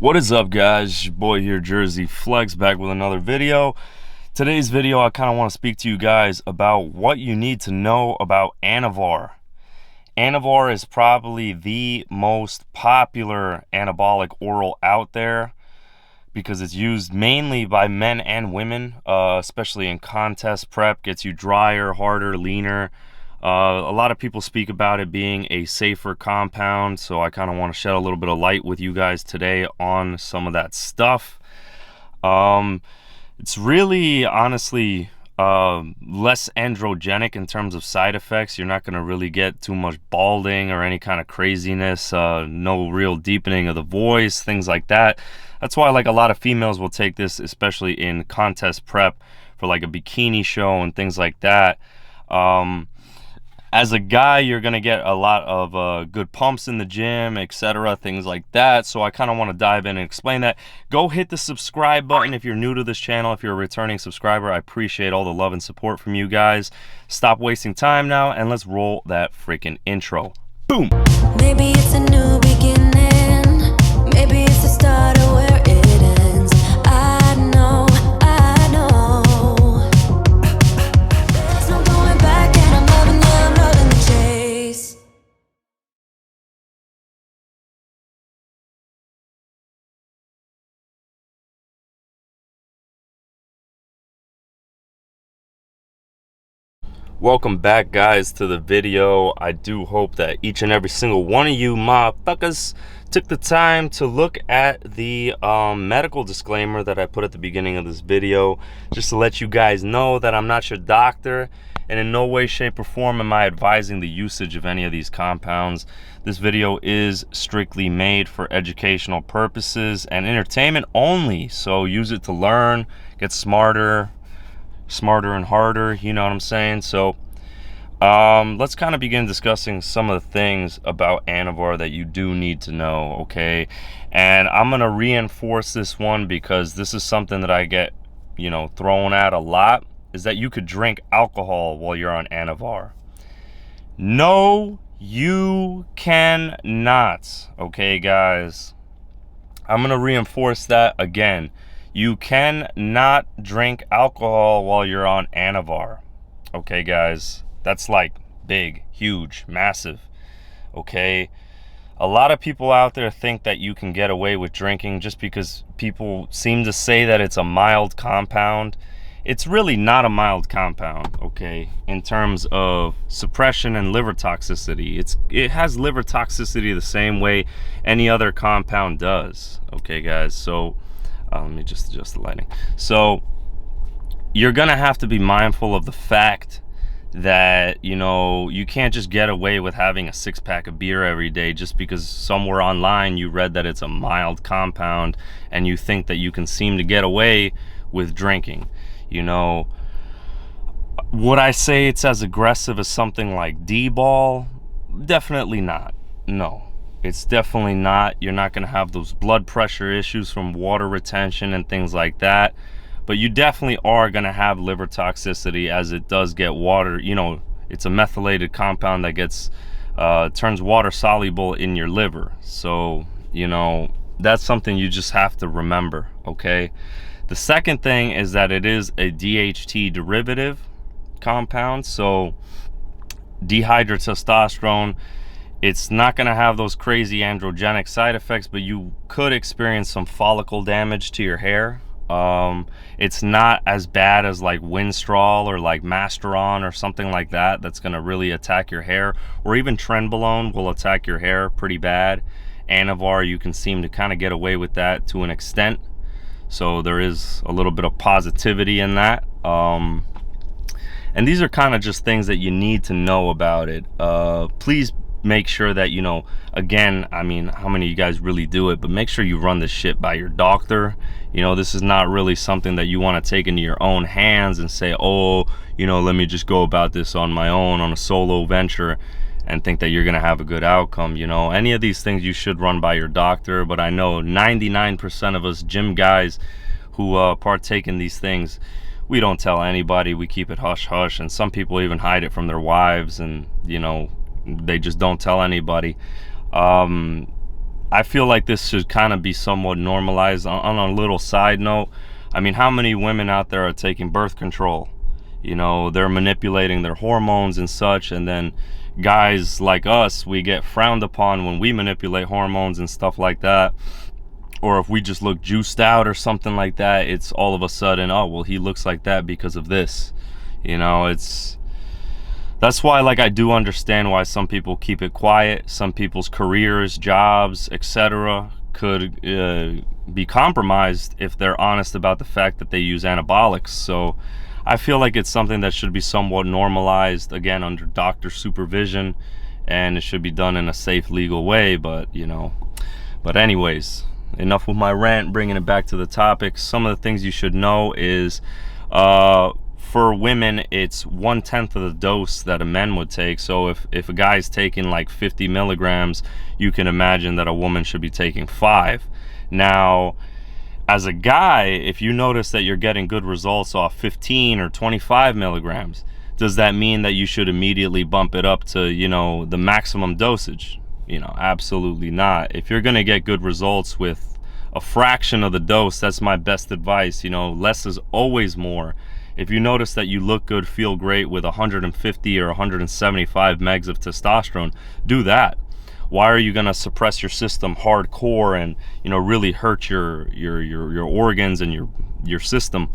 What is up, guys? Your boy here, Jersey Flex, back with another video. Today's video, I kind of want to speak to you guys about what you need to know about ANAVAR. ANAVAR is probably the most popular anabolic oral out there because it's used mainly by men and women, especially in contest prep. Gets you drier, harder, leaner. A lot of people speak about it being a safer compound, so I kind of want to shed a little bit of light with you guys today on some of that stuff. It's really, honestly, less androgenic in terms of side effects. You're not going to really get too much balding or any kind of craziness, no real deepening of the voice, things like that. That's why like a lot of females will take this, especially in contest prep for like a bikini show and things like that. As a guy, you're going to get a lot of good pumps in the gym, etc., things like that. So I kind of want to dive in and explain that. Go hit the subscribe button if you're new to this channel. If you're a returning subscriber, I appreciate all the love and support from you guys. Stop wasting time now, and let's roll that freaking intro. Boom! Maybe it's a new beginning. Maybe it's the start of where it ends. I know. There's no going back, and I'm loving the chase. Welcome back, guys, to the video. I do hope that each and every single one of you motherfuckers took the time to look at the medical disclaimer that I put at the beginning of this video, just to let you guys know that I'm not your doctor, and in no way, shape, or form am I advising the usage of any of these compounds. This video is strictly made for educational purposes and entertainment only, so use it to learn, get smarter and harder, you know what I'm saying? So let's kind of begin discussing some of the things about ANAVAR that you do need to know, okay? And I'm going to reinforce this one because this is something that I get, thrown at a lot, is that you could drink alcohol while you're on ANAVAR. No, you cannot, okay, guys? I'm going to reinforce that again. You cannot drink alcohol while you're on ANAVAR. Okay, guys? That's like big, huge, massive. Okay? A lot of people out there think that you can get away with drinking just because people seem to say that it's a mild compound. It's really not a mild compound, okay? In terms of suppression and liver toxicity. It has liver toxicity the same way any other compound does. Okay, guys? So let me just adjust the lighting. So you're gonna have to be mindful of the fact that you can't just get away with having a six-pack of beer every day just because somewhere online you read that it's a mild compound and you think that you can seem to get away with drinking. Would I say it's as aggressive as something like D-ball? Definitely not. No, it's definitely not. You're not going to have those blood pressure issues from water retention and things like that. But you definitely are going to have liver toxicity, as it does get water. It's a methylated compound that gets turns water soluble in your liver. So, that's something you just have to remember, okay? The second thing is that it is a DHT derivative compound. So dihydrotestosterone, it's not going to have those crazy androgenic side effects, but you could experience some follicle damage to your hair. It's not as bad as like Winstrol or like Masteron or something like that that's going to really attack your hair, or even Trenbolone will attack your hair pretty bad. ANAVAR, you can seem to kind of get away with that to an extent, so there is a little bit of positivity in that. And these are kind of just things that you need to know about it. Please make sure that, again, I mean, how many of you guys really do it, but make sure you run this shit by your doctor. This is not really something that you want to take into your own hands and say, oh, let me just go about this on my own, on a solo venture, and think that you're going to have a good outcome. Any of these things you should run by your doctor, but I know 99% of us gym guys who partake in these things, we don't tell anybody. We keep it hush hush, and some people even hide it from their wives, and they just don't tell anybody. I feel like this should kind of be somewhat normalized. On a little side note, I mean, how many women out there are taking birth control? You know, they're manipulating their hormones and such, and then guys like us, we get frowned upon when we manipulate hormones and stuff like that. Or if we just look juiced out or something like that, it's all of a sudden, oh, well, he looks like that because of this. You know, that's why, like, I do understand why some people keep it quiet. Some people's careers, jobs, etc. could be compromised if they're honest about the fact that they use anabolics. So I feel like it's something that should be somewhat normalized, again, under doctor supervision, and it should be done in a safe, legal way. But, you know, but anyways, enough with my rant, bringing it back to the topic. Some of the things you should know is, for women, it's 1/10 of the dose that a man would take. So if a guy's taking like 50 milligrams, you can imagine that a woman should be taking 5. Now, as a guy, if you notice that you're getting good results off 15 or 25 milligrams, does that mean that you should immediately bump it up to, you know, the maximum dosage? You know, absolutely not. If you're going to get good results with a fraction of the dose, that's my best advice. You know, less is always more. If you notice that you look good, feel great with 150 or 175 megs of testosterone, do that. Why are you going to suppress your system hardcore and, you know, really hurt your organs and your system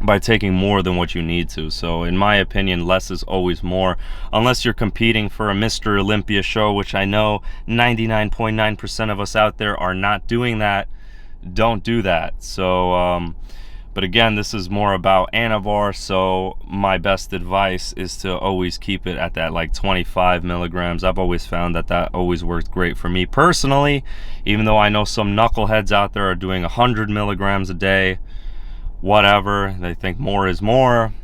by taking more than what you need to? So in my opinion, less is always more, unless you're competing for a Mr. Olympia show, which I know 99.9% of us out there are not doing that. Don't do that. So but again, this is more about ANAVAR, so my best advice is to always keep it at that like 25 milligrams. I've always found that that always worked great for me personally, even though I know some knuckleheads out there are doing 100 milligrams a day. Whatever, they think more is more.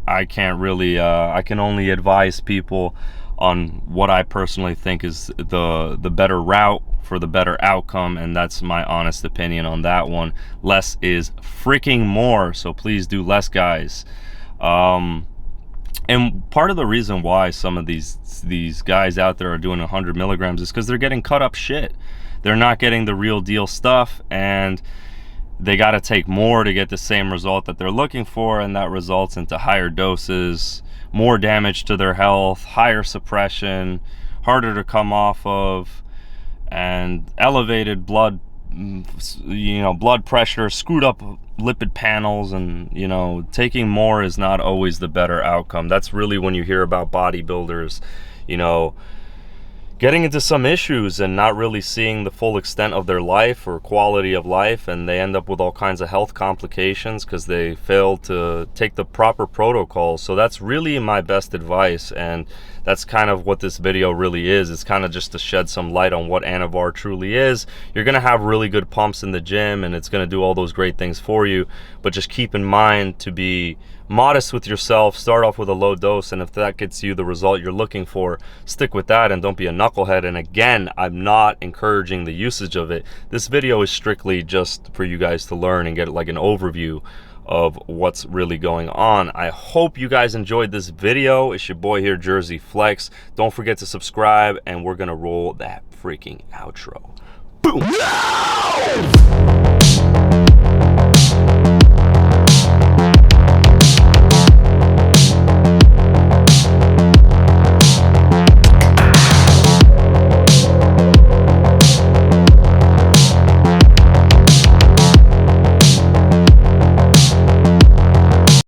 I can't really, I can only advise people on what I personally think is the better route for the better outcome, and that's my honest opinion on that one. Less is freaking more, so please do less, guys. And part of the reason why some of these guys out there are doing 100 milligrams is because they're getting cut up shit. They're not getting the real deal stuff, and they got to take more to get the same result that they're looking for, and that results into higher doses, more damage to their health, higher suppression, harder to come off of, and elevated blood, you know, blood pressure, screwed up lipid panels, and, you know, taking more is not always the better outcome. That's really when you hear about bodybuilders, you know, getting into some issues and not really seeing the full extent of their life or quality of life, and they end up with all kinds of health complications because they failed to take the proper protocols. So that's really my best advice, and that's kind of what this video really is. It's kind of just to shed some light on what ANAVAR truly is. You're going to have really good pumps in the gym, and it's going to do all those great things for you, but just keep in mind to be modest with yourself. Start off with a low dose, and if that gets you the result you're looking for, stick with that and don't be a knucklehead. And again, I'm not encouraging the usage of it. This video is strictly just for you guys to learn and get like an overview of what's really going on. I hope you guys enjoyed this video. It's your boy here, Jersey Flex. Don't forget to subscribe, and we're gonna roll that freaking outro. Boom.